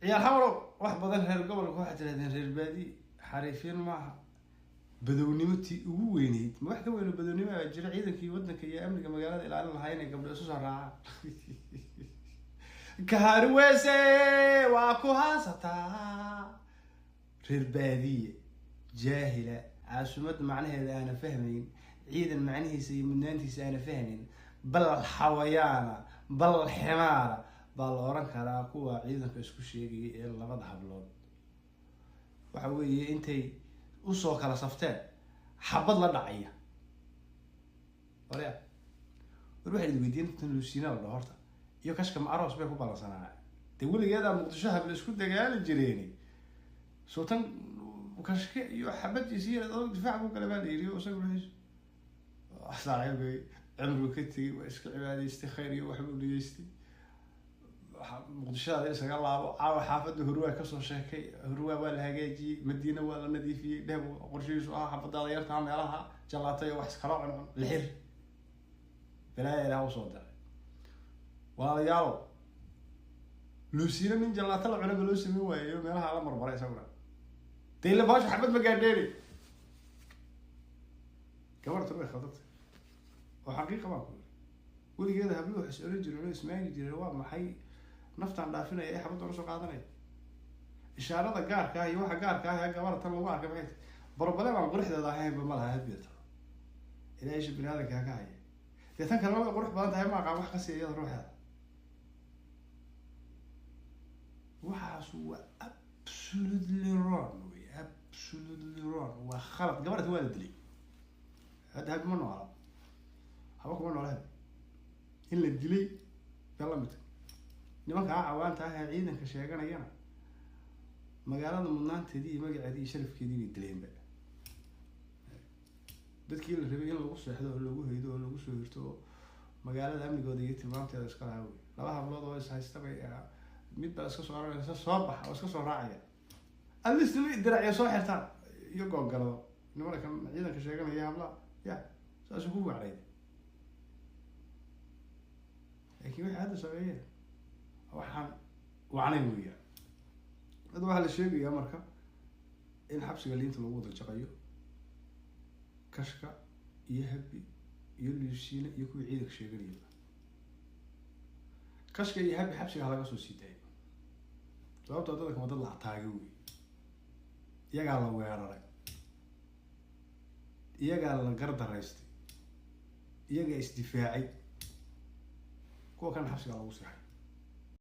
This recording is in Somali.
عيال حمرو واحد بدل هير قبل واحد هذين هير بادي حريفين معها بدونيمتي وينيد ما واحد وين بدونيمة جرى عيدك يودنك يا أمريكا مقالات إلى أن الهاينة قبل أساس الراعة كهروسة وكهاسة هير بادية جاهلة عاصمة معناها إذا أنا فاهمين عيدا معناه سي من أنتي أنا فاهمين بل الحويانة بل الحمارة baa la oran karaa kuwa ciidanka isku sheegay ee labada hablood waxa weeye intay u soo kala safteen xabad la dhacaya wariya waxa ay weydiin tan Luciana la horta iyo kashka ma aroos bay ku balansanaa de weligeeda muqdisho habla isku dagaal jireeni soo tan kashka iyo xabad jisiira oo difaac ku kala baadhiyo oo isagu leeyahay asaaciibay amru ka tigi waa iska cibaadaystay khayr iyo wax uu dhigaystay مقدشة هذا سجل الله عاو حافظ هروة كسر شكي هروة ولا هجاجي مدينة ولا نظيفية ده قرشي سواء حافظ هذا يرتاح علىها جلاتي وحش خلاص الحر بلا له صوت وهذا ياو لوسينا من جلات الله عنا بلوسي من وين يوم يلا على مرة يسوونه تيلا باش حبت مقاديري كبرت روي خطط وحقيقة ما أقول ولي كذا هبلوه حس أوريجن ولا اسمعني جروا ما حي نفتح دافنا أي حبط ورسوا قاعدين إشارة الجار كاي واحد جار كاي جبار تلوار كمان بربلا ما نقول حدا ضاحي بمالها هبيته إذا إيش بين هذا كاي إذا كان كلام أقول حبان هاي ما قام واحد قصي يروح هذا وحاسوا absolutely wrong وخلط جبرت والد لي هذا منه عرب هواكم منه هذا إلا الدلي يلا مت نمك عوان تاعها عيدا كشيء أنا مقالات المنان تدي مقعدي شرف كذي بالدلين بقى dadkii la rabay in lagu seexdo oo lagu haydo oo lagu soo hirto magaalada amnigooda iyo tilmaamteeda iska lahaaway laba hablood oo is haysta bay mid baa iska soo raacaysa soo bax oo iska soo raacaya adis mid diracay soo xirtaan iyo googalo nimanka ciidanka sheeganaya habla ya saas ugu wacay laakiin waxa hadda sameeyay waxaan wacnay weeyaa dad waxa la sheegayaa marka in xabsiga liinta lagu wada jaqayo kashka iyo habi iyo Luciana iyo kuwii ciidanka sheeganaya kashka iyo habi xabsiga laga soo siitay sababtoo dadka wadada la taagay weey iyaga la weeraray iyaga la gardaraystay iyaga isdifaacay kuwa kan xabsiga lagu sixay